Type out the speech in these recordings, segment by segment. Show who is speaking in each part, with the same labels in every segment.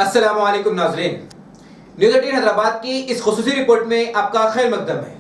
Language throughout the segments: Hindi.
Speaker 1: अस्सलामु अलैकुम नाज़रीन, न्यूज़ 18 हैदराबाद की इस खुसूसी रिपोर्ट में आपका खैर मकदम है।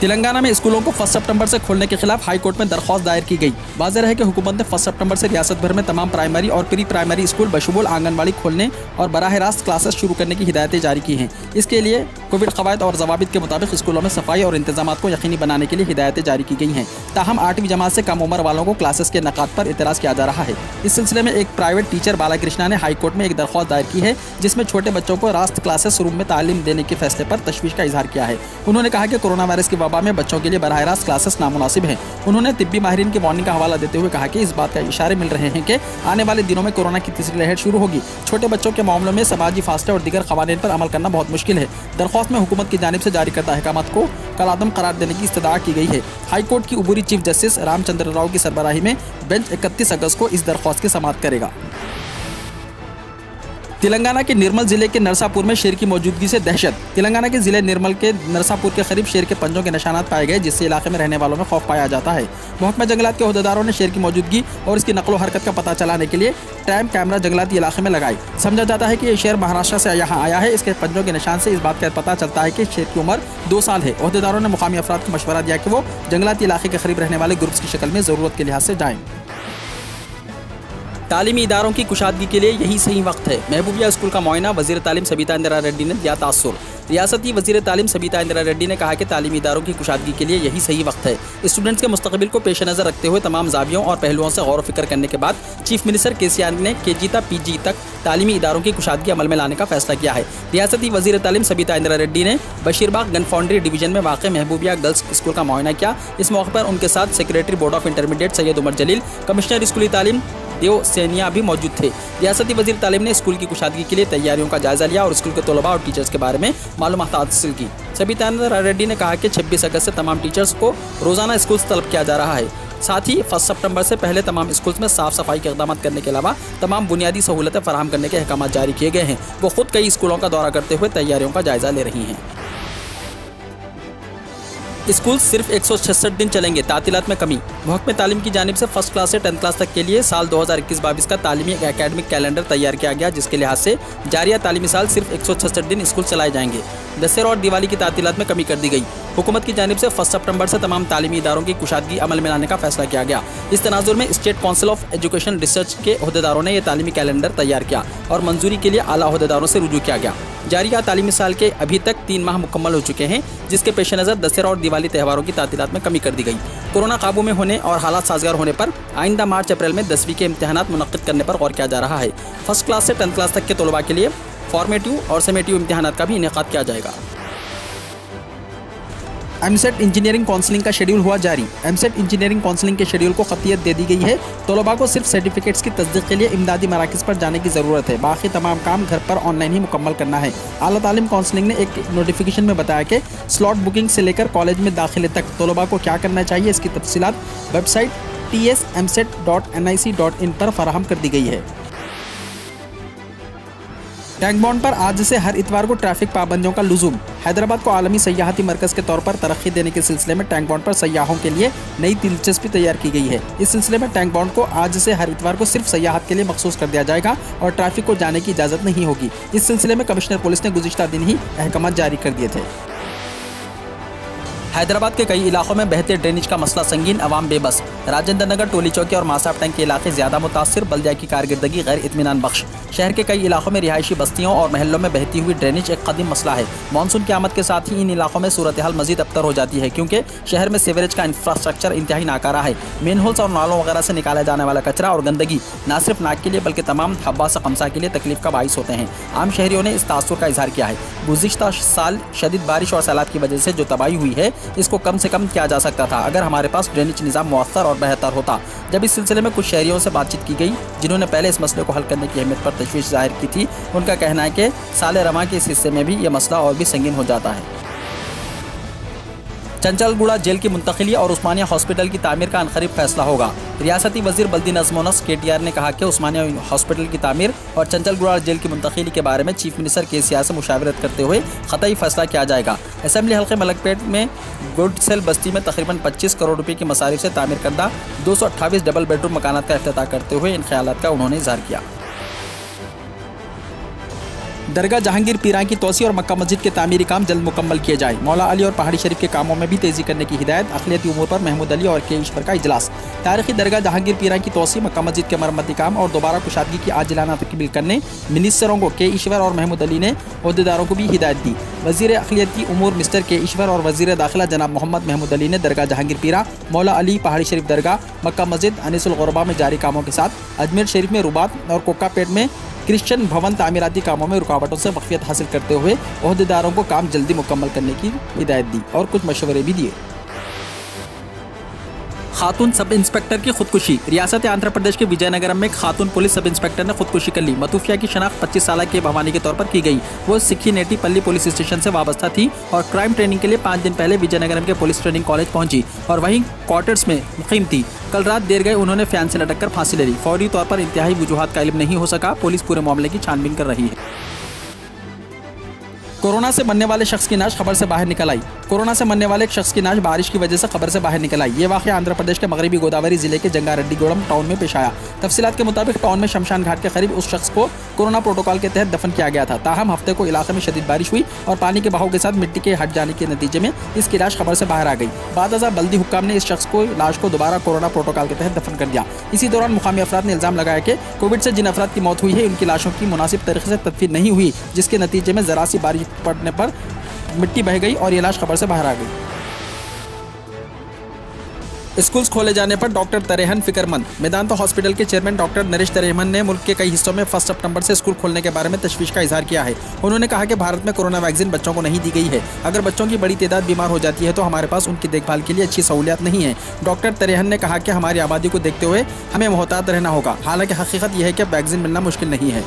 Speaker 2: तेलंगाना में स्कूलों को 1 सितंबर से खोलने के खिलाफ हाई कोर्ट में दरख्वास्त दायर की गई। वाज़ेह है कि हुकूमत ने 1 सितंबर से रियासत भर में तमाम प्राइमरी और प्री प्राइमरी स्कूल बशमूल आंगनबाड़ी खोलने और बराह रास्त क्लासेस शुरू करने की हिदायतें जारी की हैं। इसके लिए कोविड कवायद और जवाबित के मुताबिक स्कूलों में सफाई और इंतजाम को यकीनी बनाने के लिए हिदायतें जारी की गई हैं। ताहम 8वीं जमात से कम उम्र वालों को क्लासेस के नकाद पर इतराज़ किया जा रहा है। इस सिलसिले में एक प्राइवेट टीचर बालाकृष्णा ने हाई कोर्ट में एक दरख्वास्त दायर की है, जिसमें छोटे बच्चों को रास्त क्लासेस रूम में तालीम देने के फैसले पर तशवीश का इजहार किया है। उन्होंने कहा कि कोरोना वायरस की वबा में बच्चों के लिए बराह रास्त क्लासेस नामुनासिब हैं। उन्होंने तिब्बी माहिरीन की वार्निंग का हवाला देते हुए कहा कि इस बात का इशारे मिल रहे हैं कि आने वाले दिनों में कोरोना की तीसरी लहर शुरू होगी। छोटे बच्चों के मामलों में समाजी फासले और दीगर क़वानीन पर अमल करना बहुत मुश्किल है। दरख्वास्त में हुकूमत की जानिब से जारी करदा अहकामात को कलादम करार देने की इस्तदा की गई है। हाई कोर्ट की उबूरी चीफ जस्टिस रामचंद्र राव की सरबराही में बेंच 31 अगस्त को इस दरख्वास्त की समाअत करेगा। तेलंगाना के निर्मल जिले के नरसापुर में शेर की मौजूदगी से दहशत। तेलंगाना के जिले निर्मल के नरसापुर के करीब शेर के पंजों के निशानात पाए गए, जिससे इलाके में रहने वालों में खौफ पाया जाता है। महकमा जंगलात के अहदेदारों ने शेर की मौजूदगी और इसकी नकलो हरकत का पता चलाने के लिए टाइम कैमरा जंगलाती इलाके में लगाई। समझा जाता है कि ये शेर महाराष्ट्र से यहाँ आया है। इसके पंजों के निशान से इस बात का पता चलता है कि शेर की उम्र 2 साल है। अहदेदारों ने मुकामी अफराद को मशवरा दिया कि वो जंगलाती इलाके के करीब रहने वाले ग्रुप्स की शक्ल में ज़रूरत के लिहाज से जाएँ। तालीमी इदारों की कुशादगी के लिए यही सही वक्त है। महबूबिया स्कूल का मुआयना वज़ीर तालीम सबीता इंदिरा रेड्डी ने दिया तासुर। रियासती वज़ीर तालीम सबीता इंदिरा रेड्डी ने कहा कि तालीमी इदारों की कुशादगी के लिए यही सही वक्त है। स्टूडेंट्स के मुस्तकबिल को पेश नज़र रखते हुए तमाम जावियों और पहलुओं से गौर फिक्र करने के बाद चीफ मिनिस्टर KCR ने KG ता PG तक तालीमी इदारों की कुशादगी अमल में लाने का फैसला किया है। रियासती वज़ीर तालीम सबीता इंदिरा रेड्डी ने बशीरबाग गन फाउंड्री डिवीजन में वाक़ महबूबिया गर्ल्स स्कूल का मुआयना किया। इस मौके पर उनके साथ secretary board of intermediate Syed Umar Jaleel, commissioner स्कूली तालीम देव सैनिया भी मौजूद थे। रियासती वज़ीर तालीम ने स्कूल की कुशादगी के लिए तैयारियों का जायजा लिया और स्कूल के तलबा और टीचर्स के बारे में मालूमात हासिल की। सबीता इंदिरा रेड्डी ने कहा कि 26 अगस्त से तमाम टीचर्स को रोज़ाना स्कूल से तलब किया जा रहा है। साथ ही 1 सितंबर से पहले तमाम स्कूल्स में साफ़ सफाई के इक़दाम करने के अलावा तमाम बुनियादी सहूलतें फराहम करने के अहकाम जारी किए गए हैं। वो खुद कई स्कूलों का दौरा करते हुए तैयारियों का जायजा ले रही हैं। स्कूल सिर्फ 166 दिन चलेंगे, तातीलात में कमी। महकमे तालीम की जानिब से फर्स्ट क्लास से 10th क्लास तक के लिए साल 2021-22 का तालीमी एकेडमिक कैलेंडर तैयार किया गया, जिसके लिहाज से जारिया तालीमी साल सिर्फ 166 दिन स्कूल चलाए जाएंगे। दशहरा और दिवाली की तातीलात में कमी कर दी गई। हुकूमत की जानिब से 1 सितंबर से तमाम तालीमी इदारों की कुशादगी अमल में लाने का फैसला किया गया। इस तनाजुर में state council of education research के अहदेदारों ने यह तालीमी कैलेंडर तैयार किया और मंजूरी के लिए आला अहदेदारों से रुजू किया गया। जारिया तालीमी साल के अभी तक 3 माह मुकम्मल हो चुके हैं, जिसके पेश नज़र दशहरा और दिवाली त्यौहारों की तातीलात में कमी कर दी गई। कोरोना काबू में होने और हालात साजगार होने पर आइंदा मार्च अप्रैल में 10वीं के इम्तहानात मुनक्किद करने पर गौर किया जा रहा है। फर्स्ट क्लास से 10th क्लास तक के तलबा के लिए फॉर्मेटिव और समेटिव इम्तहानात का भी इनेकाद किया जाएगा। एमसेट इंजीनियरिंग काउंसलिंग का शेड्यूल हुआ जारी। एमसेट इंजीनियरिंग काउंसलिंग के शेड्यूल को खतियत दे दी गई है। तलबा को सिर्फ सर्टिफिकेट्स की तस्दीक के लिए इमदादी मराकज़ पर जाने की ज़रूरत है। बाकी तमाम काम घर पर ऑनलाइन ही मुकम्मल करना है। आला तालीम काउंसलिंग ने एक नोटिफिकेशन में बताया कि स्लॉट बुकिंग से लेकर कॉलेज में दाखिले तक तलबा को क्या करना चाहिए, इसकी तफसीलात वेबसाइट tsmset.nic.in पर फराहम कर दी गई है। टैंक बॉन्ड पर आज से हर इतवार को ट्रैफिक पाबंदियों का लुज़ूम। हैदराबाद को आलमी सयाहती मरकज़ के तौर पर तरक्की देने के सिलसिले में टैंक बॉन्ड पर सयाहों के लिए नई दिलचस्पी तैयार की गई है। इस सिलसिले में टैंक बॉन्ड को आज से हर इतवार को सिर्फ सयाहत के लिए मखसूस कर दिया जाएगा और ट्रैफिक को जाने की इजाज़त नहीं होगी। इस सिलसिले में कमिश्नर पुलिस ने गुज़िश्ता दिन ही अहकाम जारी कर दिए थे। हैदराबाद के कई इलाकों में बहते ड्रेनेज का मसला संगीन, अवाम बेबस। राजेंद्र नगर, टोली चौकी और मासाब टैंक के इलाके ज़्यादा मुतासिर, बल्दिया की कारकर्दगी गैर इत्मीनान बख्श। शहर के कई इलाकों में रिहायशी बस्तियों और महलों में बहती हुई ड्रेनेज एक कदीम मसला है। मानसून की आमद के साथ ही इन इलाकों में सूरत हाल मजीद अबतर हो जाती है, क्योंकि शहर में सीवरेज का इंफ्रास्ट्रक्चर इंतहाई नाकारा है। मेन होल्स और नालों वगैरह से निकाला जाने वाला कचरा और गंदगी न सिर्फ नाक के लिए बल्कि तमाम हब्बास खमसा के लिए तकलीफ का बाइस होते हैं। आम शहरियों ने इस तासुर का इजहार किया है। गुज़िश्ता साल शदीद बारिश और सैलाब की वजह से जो तबाही हुई है, इसको कम से कम किया जा सकता था अगर हमारे पास ड्रेनेज निज़ाम मुअस्सर और बेहतर होता। जब इस सिलसिले में कुछ शहरियों से बातचीत की गई, जिन्होंने पहले इस मसले को हल करने की अहमियत पर तशवीश जाहिर की थी, उनका कहना है कि साल रवां के इस हिस्से में भी यह मसला और भी संगीन हो जाता है। चंचलगुड़ा जेल की मुंतकिली और उस्मानिया हॉस्पिटल की तामीर का अनकरीब फैसला होगा। रियासती वजीर बल्दी नज़्म-ओ-नस्क KTR ने कहा कि उस्मानिया हॉस्पिटल की तामीर और चंचलगुड़ा जेल की मुंतकिली के बारे में चीफ मिनिस्टर KCR से मुशावरत करते हुए ख़तई फैसला किया जाएगा। असेंबली हल्के मलकपेट में गुडसेल बस्ती में तकरीबन 25 करोड़ रुपए की मसारिफ से तामीर करदा 228 डबल बेडरूम मकानात का इफ्तिताह करते हुए इन ख्यालात का उन्होंने इज़हार किया। दरगाह जहांगीर पीरां की तोसी और मक्का मस्जिद के तामीरी काम जल्द मुकम्मल किए जाए। मौला अली और पहाड़ी शरीफ के कामों में भी तेज़ी करने की हिदायत। अक़लियती उमूर पर महमूद अली और K ईश्वर का इजलास। तारीखी दरगाह जहांगीर पीरां की तोसी, मक्का मस्जिद के मरम्मती काम और दोबारा कुशादगी की आजिलाना तकमील करने मिनिस्टरों को K ईश्वर और महमूद अली ने अहदेदारों को भी हिदायत दी। वज़ीर अक़लियती उमूर मिस्टर K ईश्वर और वज़ीर दाखिला जनाब मोहम्मद महमूद अली ने दरगाह जहांगीर पीरां, मौला अली, पहाड़ी शरीफ दरगाह, मक्का मस्जिद, अनीसुल ग़ुरबा में जारी कामों के साथ अजमेर शरीफ में रुबात और कोकापेट में क्रिश्चियन भवन तामीराती कामों में रुकावटों से वक़्फ़ियत हासिल करते हुए अहदेदारों को काम जल्दी मुकम्मल करने की हिदायत दी और कुछ मशवरे भी दिए। खातून सब इंस्पेक्टर की खुदकुशी। रियासत आंध्र प्रदेश के विजयनगरम में एक खातून पुलिस सब इंस्पेक्टर ने खुदकुशी कर ली। मतूफिया की शनाख्त 25 साल के भवानी के तौर पर की गई। वो सिक्कीनेटी पल्ली पुलिस स्टेशन से वाबस्ता थी और क्राइम ट्रेनिंग के लिए 5 दिन पहले विजयनगरम के पुलिस ट्रेनिंग कॉलेज पहुंची और वहीं क्वार्टर्स में मुकीम थी। कल रात देर गए उन्होंने फैन से लटक कर फांसी ले ली। फौरी तौर पर इंतहाई वजूहात का इल्म नहीं हो सका। पुलिस पूरे मामले की छानबीन कर रही है। कोरोना से मरने वाले शख्स की नाश खबर से बाहर निकल आई। कोरोना से मरने वाले एक शख्स की नाश बारिश की वजह से खबर से बाहर निकल आई। ये वाक़या आंध्र प्रदेश के मगरबी गोदावरी जिले के जंगारेड्डीगुड़म टाउन में पेश आया। तफसीलात के मुताबिक टाउन में शमशान घाट के करीब उस शख्स को कोरोना प्रोटोकॉल के तहत दफन किया गया था। ताहम हफ्ते को इलाके में शदीद बारिश हुई और पानी के बहाव के साथ मिट्टी के हट जाने के नतीजे में इसकी लाश खबर से बाहर आ गई। बादअज़ा बल्दी हुक्काम ने इस शख्स को लाश को दोबारा कोरोना प्रोटोकॉल के तहत दफन कर दिया। इसी दौरान मुकामी अफराद ने इल्ज़ाम लगाया कि कोविड से जिन अफराद की मौत हुई है उनकी लाशों की मुनासिब तरीके से तदफीन नहीं हुई, जिसके नतीजे में ज़रा सी बारिश पड़ने पर मिट्टी बह गई और ये लाश खबर से बाहर आ गई। स्कूल्स खोले जाने पर डॉक्टर तरेहन फिक्रमंद। मेदांता हॉस्पिटल के चेयरमैन डॉक्टर नरेश तरेहन ने मुल्क के कई हिस्सों में 1 सितंबर से स्कूल खोलने के बारे में तशवीश का इजहार किया है। उन्होंने कहा कि भारत में कोरोना वैक्सीन बच्चों को नहीं दी गई है। अगर बच्चों की बड़ी तादाद बीमार हो जाती है तो हमारे पास उनकी देखभाल के लिए अच्छी सहूलियात नहीं है। डॉक्टर तरेहन ने कहा कि हमारी आबादी को देखते हुए हमें मोहतात रहना होगा। हालांकि हकीकत यह है कि वैक्सीन मिलना मुश्किल नहीं है।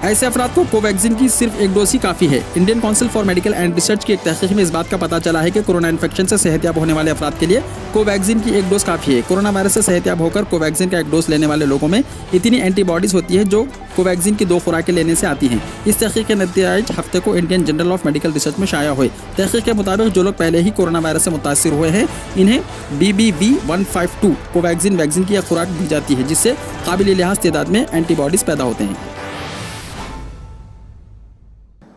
Speaker 2: ऐसे अफराद को कोवैक्सीन की सिर्फ एक डोज ही काफ़ी है। Indian council for medical and research की एक तहकीक में इस बात का पता चला है कि कोरोना इन्फेक्शन से सेहतयाब होने वाले अफराद के लिए कोवैक्सीन की एक डोज काफ़ी है। कोरोना वायरस से सेहतयाब होकर कोवैक्सीन का एक डोज लेने वाले लोगों में इतनी एंटीबॉडीज़ होती है जो कोवैक्सीन की 2 खुराकें लेने से आती हैं। इस तहकीक के नतीजे हफ्ते को Indian journal of medical research में शाया हुए। तहकीक के मुताबिक जो लोग पहले ही कोरोना वायरस से मुतासिर हुए हैं इन्हें BBV152 कोवैक्सीन वैक्सीन की एक खुराक दी जाती है, जिससे काबिल लिहाज तादाद में एंटीबॉडीज़ पैदा होते हैं।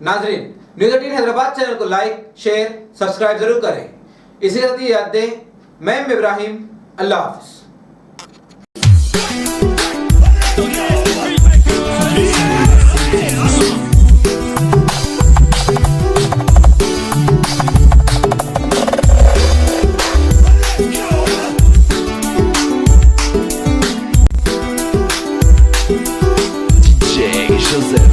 Speaker 1: नाजरीन, न्यूज़ 18 हैदराबाद चैनल को लाइक, शेयर, सब्सक्राइब जरूर करें। इसी के साथ ही याद दें, मैं इब्राहिम, अल्लाह हाफिज़।
Speaker 3: DJ Joseph.